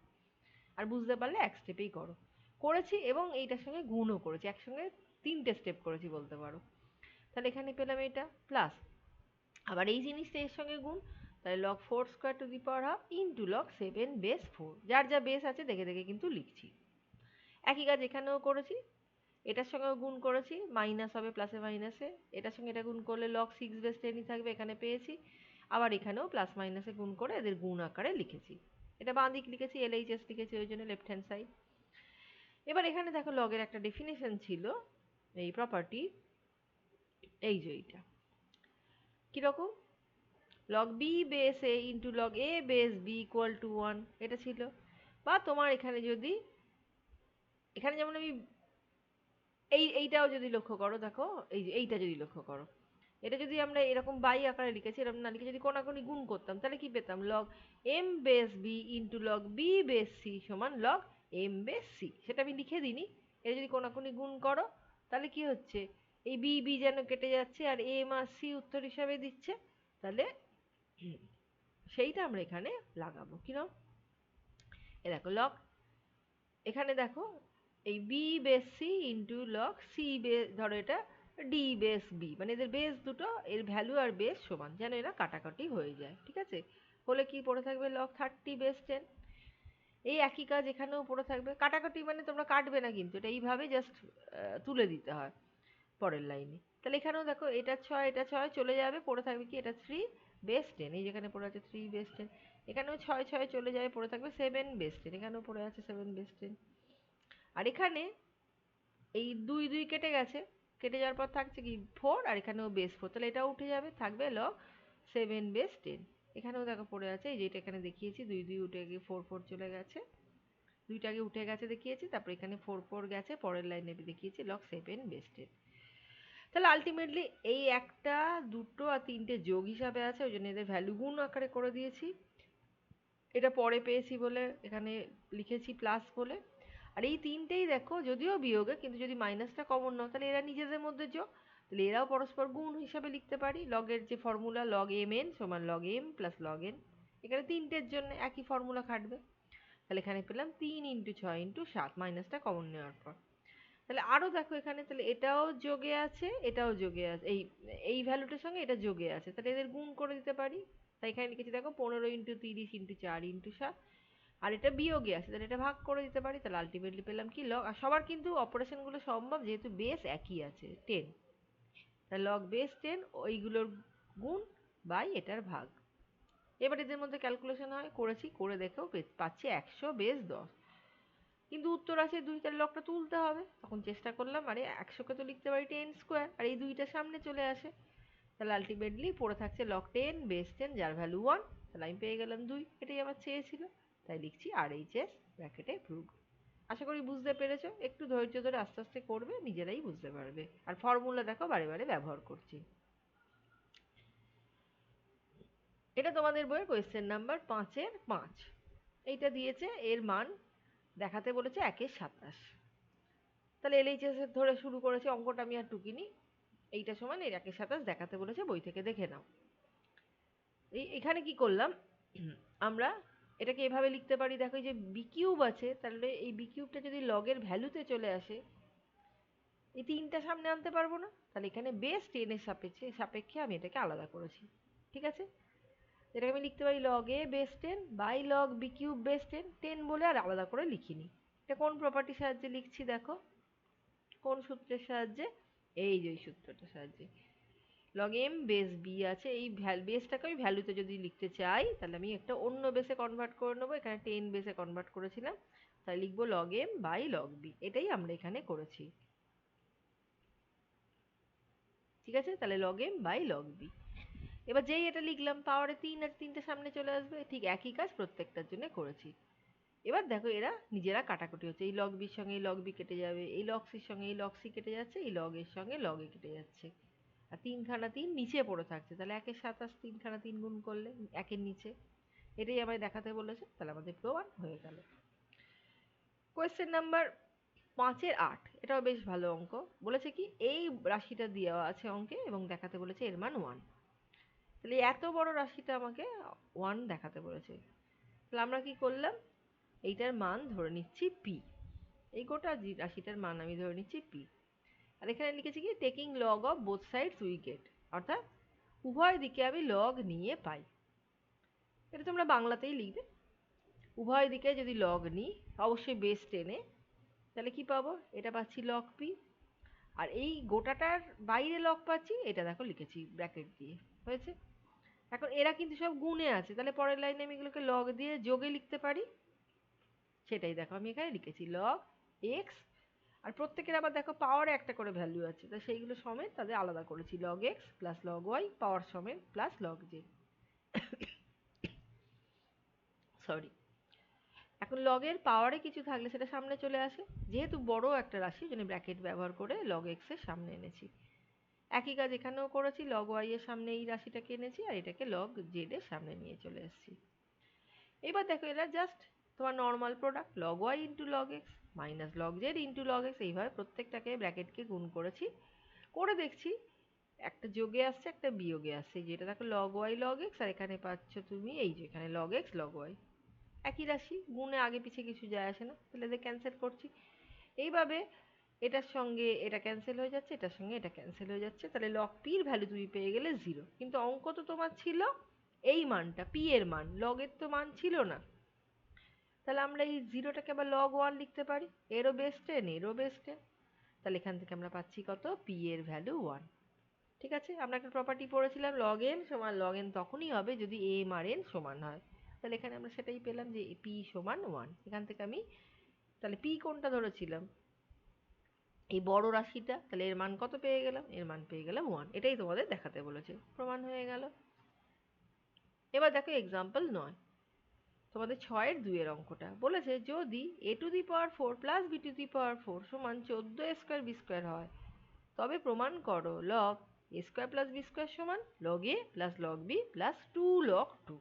আর বুঝতে পারলে এক স্টেপেই করো। করেছি এবং এইটার সঙ্গে গুণও করেছি, একসঙ্গে 3টে স্টেপ করেছি বলতে পারো। তাহলে এখানে পেলাম এটা প্লাস, আবার এই জিনিসটা এর সঙ্গে গুণ, তাহলে log 4 square two the power half into log 7/4। যার যা বেস আছে দেখে দেখে কিন্তু লিখছি। একই কাজ এখানেও করেছি, এটার সঙ্গেও গুণ করেছি, মাইনাস হবে প্লাসে মাইনাসে, এটার সঙ্গে এটা গুণ করলে log 6/10ই থাকবে, এখানে পেয়েছি। আবার এখানেও প্লাস মাইনাসে গুণ করে এদের গুণ আকারে লিখেছি। এটা বাঁ দিক লিখেছি, LHS লিখেছি ওই জন্য লেফট হ্যান্ড সাইড। এবার এখানে দেখো লগের একটা ডেফিনেশন ছিল, এই প্রপার্টি, এই যে এইটা কিরকম, log b base a into log a base b equal to 1, এটা ছিল। বা তোমার এখানে যদি, এখানে যেমন আমি এইটাও যদি লক্ষ্য করো, দেখো এই যে এইটা যদি লক্ষ্য করো, এটা যদি আমরা এরকম বাই আকারে লিখেছি, এরকম না লিখে যদি কোনাকুনি গুণ করতাম, তাহলে কি পেতাম, log m base b into log b base c সমান log m base c। সেটা আমি লিখে দিইনি, এটা যদি কোনাকুনি গুণ করো, তাহলে কি হচ্ছে, এই b b যেন কেটে যাচ্ছে, আর m আর c উত্তর হিসাবে দিচ্ছে। তাহলে সেইটা আমরা এখানে লাগাবো কিরকম, এ দেখো লগ, এখানে দেখো এই b base c into log c base, ধরো এটা d বেস b, মানে এদের বেস দুটো, এর ভ্যালু আর বেস সমান, যেন এরা কাটাকাটি হয়ে যায়, ঠিক আছে। হলে কি পড়ে থাকবে log 30/10। এই একই কাজ এখানেও পড়ে থাকবে, কাটাকাটি মানে তোমরা কাটবে না কিন্তু, এটা এইভাবে জাস্ট তুলে দিতে হয় পরের লাইনে। তাহলে এখানেও দেখো এটা 6 এটা 6 চলে যাবে, পড়ে থাকবে কি, এটা 3/10, এই যেখানে পড়ে আছে 3/10, এখানেও 6 6 চলে যাবে, পড়ে থাকবে 7/10, এখানেও পড়ে আছে 7/10। আর এখানে এই 2 2 কেটে গেছে, কেটে যাওয়ার পর থাকছে কি 4, আর এখানেও বেস 4, তাহলে এটাও উঠে যাবে, থাকবে log 7/10। এখানেও দেখো পড়ে আছে, এই যেটা এখানে দেখিয়েছি 2 2 উঠে গিয়ে 4 4 চলে গেছে, দুইটা আগে উঠে গেছে দেখিয়েছি, তারপর এখানে 4 4 গেছে, পরের লাইনে দেখিয়েছি log 7/10। তাহলে আলটিমেটলি এই একটা, দুটো আর তিনটে যোগ হিসাবে আছে, ওই জন্য এদের ভ্যালু গুণ আকারে করে দিয়েছি। এটা পরে পেয়েছি বলে এখানে লিখেছি প্লাস বলে। আর এই তিনটেই দেখো যদিও বিয়োগে, কিন্তু যদি মাইনাসটা কমন নাও, তাহলে এরা নিজেদের মধ্যে যোগ, তাহলে এরাও পরস্পর গুণ হিসাবে লিখতে পারি। লগের যে ফর্মুলা log mn সমান log m plus log n, এখানে তিনটের জন্য একই ফর্মুলা খাটবে। তাহলে এখানে পেলাম 3 ইন্টু 6 ইন্টু 7, মাইনাসটা কমন নেওয়ার পর। তাহলে আরো দেখো এখানে, তাহলে এটাও যোগে আছে, এটাও যোগে আছে, এই এই ভ্যালুটার সঙ্গে এটা যোগে আছে, তাহলে এদের গুণ করে দিতে পারি। তাই এখানে লিখেছি দেখো 15 ইন্টু 30 ইন্টু 4 ইন্টু 7, আর এটা বিয়োগে আছে, তাহলে এটা ভাগ করে দিতে পারি, তাহলে আলটিমেটলি পেলাম কি লগ। আর সবার কিন্তু অপারেশনগুলো সম্ভব, যেহেতু বেস একই আছে 10, তাহলে লগ বেস 10 ওইগুলোর গুণ বাই এটার ভাগ। এবার এদের মধ্যে ক্যালকুলেশন হয়, করেছি, করে দেখেও পাচ্ছি 100 বেস 10, কিন্তু উত্তর আছে 2, তাহলে লগটা তুলতে হবে। তখন চেষ্টা করলাম, আরে 100কে তো লিখতে পারি 10 স্কোয়ার, আর এই 2টা সামনে চলে আসে, তাহলে আলটিমেটলি পড়ে থাকছে লগ 10 বেস 10 যার ভ্যালু 1, তাহলে আমি পেয়ে গেলাম 2, এটাই আমার চেয়েছিল। তাই লিখছি RHS ব্র্যাকেটে প্রুভ। আশা করি বুঝতে পেরেছো, একটু ধৈর্য ধরে আস্তে আস্তে করবে, নিজেরাই বুঝতে পারবে। আর ফর্মুলা দেখো বারে বারে ব্যবহার করছি। এটা তোমাদের বইয়ের কোয়েশ্চেন নাম্বার 5-এর 5। এইটা দিয়েছে, এর মান দেখাতে বলেছে 1-27। তাহলে LHS এর ধরে শুরু করেছি, অঙ্কটা আমি আর টুকিনি। এইটা সমান এর 1-27 দেখাতে বলেছে, বই থেকে দেখে নাও। এখানে কি করলাম আমরা, এটাকে এভাবে লিখতে পারি, দেখো এই যে বি কিউব আছে, তাহলে এই বি কিউবটা যদি লগের ভ্যালুতে চলে আসে, এই 3টা সামনে আনতে পারবো না, তাহলে এখানে বেস 10 এর সাপেক্ষে আমি এটাকে আলাদা করেছি। ঠিক আছে, এটাকে আমি লিখতে পারি log A base 10 by log B cube base 10, 10 বলে আর আলাদা করে লিখিনি। এটা কোন প্রপার্টির সাহায্যে লিখছি দেখো, কোন সূত্রের সাহায্যে, এই যে এই সূত্রটার সাহায্যে। লগ এম বেস বি আছে, এই বেসটাকে আমি ভ্যালুতে যদি লিখতে চাই, তাহলে আমি একটা অন্য বেসে কনভার্ট করে নেবো। এখানে 10 বেসে কনভার্ট করেছিলাম, তাই লিখবো log M by log B, এটাই আমরা এখানে করেছি। ঠিক আছে, তাহলে log M by log B. এবার যেই এটা লিখলাম, পাওয়ারে 3 আর 3টে সামনে চলে আসবে, ঠিক একই কাজ প্রত্যেকটার জন্য করেছি। এবার দেখো এরা নিজেরা কাটাকুটি হচ্ছে, এই লগ বির সঙ্গে এই লগ বি কেটে যাবে, এই লগ সির সঙ্গে এই লগ সি কেটে যাচ্ছে, এই লগ এর সঙ্গে লগ এ কেটে যাচ্ছে, আর 3খানা 3 নিচে পড়ে থাকছে, তাহলে 1-27 3খানা 3 গুণ করলে 1-এর নিচে, এটাই আমায় দেখাতে বলেছে, তাহলে আমাদের প্রমাণ হয়ে গেল। কোয়েশ্চেন নাম্বার 5-এর 8, এটাও বেশ ভালো অঙ্ক। বলেছে কি, এই রাশিটা দেওয়া আছে অঙ্কে এবং দেখাতে বলেছে এর মান 1, তাহলে এত বড় রাশিটা আমাকে 1 দেখাতে বলেছে। তাহলে আমরা কি করলাম, এইটার মান ধরে নিচ্ছি পি, এই গোটা রাশিটার মান আমি ধরে নিচ্ছি পি। আর এখানে লিখেছি কি, taking log of both sides we get, অর্থাৎ উভয় দিকে আমি লগ নিয়ে পাই। এটা তোমরা বাংলাতেই লিখবে, উভয় দিকে যদি লগ নিই, অবশ্যই বেস 10-এ, তাহলে কি পাবো, এটা পাচ্ছি লগ পি। আর এই গোটাটার বাইরে লগ পাচ্ছি, এটা দেখো লিখেছি ব্র্যাকেট দিয়ে, হয়েছে। এখন এরা কিন্তু সব গুণে আছে, তাহলে পরের লাইনে আমি এগুলোকে লগ দিয়ে যোগে লিখতে পারি, সেটাই দেখো আমি এখানে লিখেছি লগ এক্স। আর প্রত্যেকের আবার দেখো পাওয়ারে একটা করে ভ্যালু আছে, তো সেইগুলো সমেত তাদের আলাদা করেছি, log x plus log y power সমেত প্লাস লগ জে। সরি, এখন লগের পাওয়ারে কিছু থাকলে সেটা সামনে চলে আসে, যেহেতু বড় একটা রাশি জন্য ব্র্যাকেট ব্যবহার করে লগ এক্স এর সামনে এনেছি। একই কাজ এখানেও করেছি, লগ ওয়াই এর সামনে এই রাশিটাকে এনেছি, আর এটাকে লগ জেড এর সামনে নিয়ে চলে এসেছি। এবার দেখো এরা জাস্ট তোমার normal product, log Y into log X minus log Z into log X, এইভাবে প্রত্যেকটাকে ব্র্যাকেটকে গুণ করেছি, করে দেখছি একটা যোগে আসছে একটা বিয়োগে আসছে, যেটা দেখো লগ ওয়াই লগ এক্স, আর এখানে পাচ্ছ তুমি এই যে এখানে লগ এক্স লগ ওয়াই, একই রাশি, গুণে আগে পিছে কিছু যায় আসে না, তাহলে এদের ক্যান্সেল করছি। এইভাবে এটার সঙ্গে এটা ক্যান্সেল হয়ে যাচ্ছে, এটার সঙ্গে এটা ক্যান্সেল হয়ে যাচ্ছে, তাহলে লগ পির ভ্যালু তুমি পেয়ে গেলে 0। কিন্তু অঙ্ক তো তোমার ছিল এই মানটা, পি এর মান, লগের তো মান ছিল না, তাহলে আমরা এই 0টাকে আবার লগ 1 লিখতে পারি, এরও বেস 10 এরও বেস 10, তাহলে এখান থেকে আমরা পাচ্ছি কত, পি এর ভ্যালু 1। ঠিক আছে, আমরা একটা প্রপার্টি পড়েছিলাম, লগ এম সমান লগ এন তখনই হবে যদি এম আর এন সমান হয়, তাহলে এখানে আমরা সেটাই পেলাম যে পি সমান 1। এখান থেকে আমি, তাহলে পি কোনটা ধরেছিলাম, এই বড় রাশিটা, তাহলে এর মান কত পেয়ে গেলাম, এর মান পেয়ে গেলাম 1, এটাই তোমাদের দেখাতে বলেছে, প্রমাণ হয়ে গেল। এবার দেখো এক্সাম্পল 9, তোমাদের 6-এর 2-এর অঙ্কটা বলেছে, যদি a to the power 4 plus b to the power 4 সমান 14 a স্কোয়ার বি স্কোয়ার হয়, তবে প্রমাণ করো log a square plus b square সমান log a plus log b plus 2 log 2।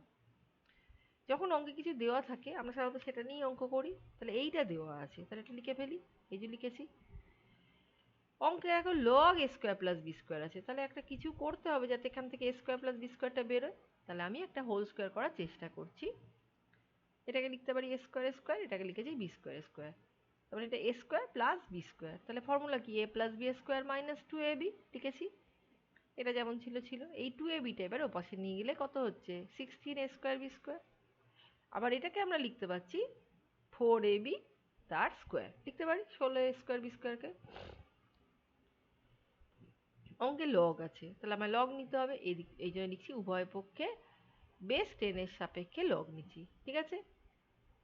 যখন অঙ্কে কিছু দেওয়া থাকে আমরা সাধারণত সেটা নিয়েই অঙ্ক করি, তাহলে এইটা দেওয়া আছে, তাহলে এটা লিখে ফেলি, এই যে লিখেছি। অঙ্কে এখন log a square plus b square আছে, তাহলে একটা কিছু করতে হবে যাতে এখান থেকে এ স্কোয়ার প্লাস বি স্কোয়ারটা বেরোয়, তাহলে আমি একটা হোল স্কোয়ার করার চেষ্টা করছি। এটাকে লিখতে পারি এ স্কোয়ার স্কোয়ার, এটাকে লিখেছি বি স্কোয়ার স্কোয়ার, তারপরে এটা a square plus b square, তাহলে ফর্মুলা কি, a plus b square minus 2ab লিখেছি। এটা যেমন ছিল ছিল, এই 2abটা এবার ওপাশে নিয়ে গেলে কত হচ্ছে, 16 a স্কোয়ার বি স্কোয়ার। আবার এটাকে আমরা লিখতে পাচ্ছি 4ab তার স্কোয়ার, লিখতে পারি 16a স্কোয়ার বি স্কোয়ারকে। অঙ্কে লগ আছে, তাহলে আমার লগ নিতে হবে, এই জন্য লিখছি উভয় পক্ষে বেস 10 এর সাপেক্ষে লগ নিচ্ছি, ঠিক আছে?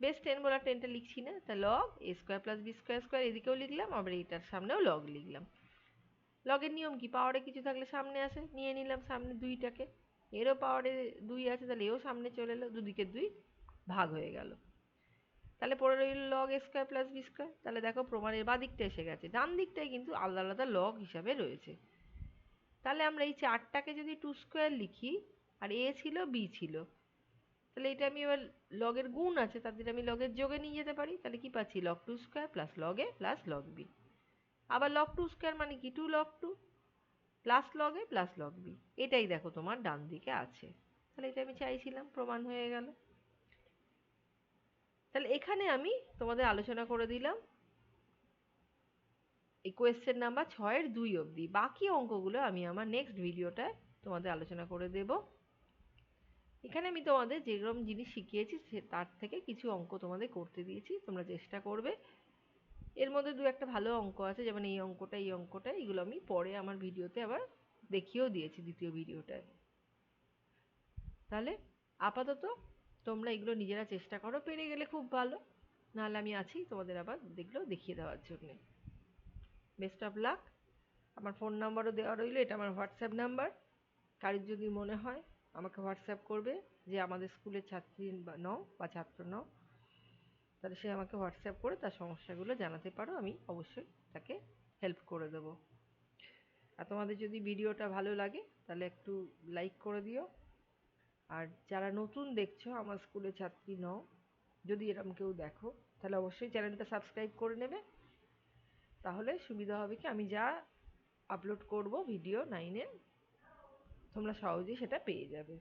বেস 10 বলে 10টা লিখছি না, তা log a square plus b square square এদিকেও লিখলাম, আবার এইটার সামনেও লগ লিখলাম। লগের নিয়ম কি, পাওয়ারে কিছু থাকলে সামনে আসে, নিয়ে নিলাম সামনে 2টাকে, এরও পাওয়ারে 2 আছে তাহলে এও সামনে চলে এলো, দুদিকে 2 ভাগ হয়ে গেল। তাহলে পড়ে রইল log a square plus b square. তাহলে দেখো প্রমাণের বাঁ দিকটা এসে গেছে, ডান দিকটায় কিন্তু আলাদা আলাদা লগ হিসাবে রয়েছে। তাহলে আমরা এই 4টাকে যদি 2 স্কোয়ার লিখি, আর এ ছিল বি ছিল, তাহলে এটা আমি এবার লগের গুণ আছে তাদের আমি লগের যোগে নিয়ে যেতে পারি। তাহলে কি পাচ্ছি, log 2 square plus log a plus log B. আবার লগ 2 স্কোয়ার মানে কি 2 log 2 plus log a plus log B. এটাই দেখো তোমার ডান দিকে আছে। তাহলে এটা আমি চাইছিলাম, প্রমাণ হয়ে গেল। তাহলে এখানে আমি তোমাদের আলোচনা করে দিলাম এই কোয়েশ্চেন নাম্বার 6 এর 2 অবধি। বাকি অঙ্কগুলো আমি আমার নেক্সট ভিডিওটায় তোমাদের আলোচনা করে দেব। এখানে আমি তোমাদের যেরকম জিনিস শিখিয়েছি তার থেকে কিছু অঙ্ক তোমাদের করতে দিয়েছি, তোমরা চেষ্টা করবে। এর মধ্যে 2-একটা ভালো অঙ্ক আছে, যেমন এই অঙ্কটা এই অঙ্কটা, এগুলো আমি পরে আমার ভিডিওতে আবার দেখিয়েও দিয়েছি দ্বিতীয় ভিডিওটায়। তাহলে আপাতত তোমরা এগুলো নিজেরা চেষ্টা করো, পেরে গেলে খুব ভালো, নাহলে আমি আছি তোমাদের আবার এগুলো দেখিয়ে দেওয়ার জন্যে। Best of luck. আমার ফোন নাম্বারও দেওয়া রইলো, এটা আমার হোয়াটসঅ্যাপ নাম্বার। কারোর যদি মনে হয় আমাকে হোয়াটসঅ্যাপ করবে যে আমাদের স্কুলের ছাত্রী নও বা ছাত্র নও, তাহলে সে আমাকে হোয়াটসঅ্যাপ করে তার সমস্যাগুলো জানাতে পারো, আমি অবশ্যই তাকে হেল্প করে দেবো। আর তোমাদের যদি ভিডিওটা ভালো লাগে তাহলে একটু লাইক করে দিও। আর যারা নতুন দেখছো, আমার স্কুলের ছাত্রী নও, যদি এরকম কেউ দেখো, তাহলে অবশ্যই চ্যানেলটা সাবস্ক্রাইব করে নেবে। তাহলে সুবিধা হবে কি, আমি যা আপলোড করব ভিডিও 9 এ তোমরা সহজেই সেটা পেয়ে যাবে।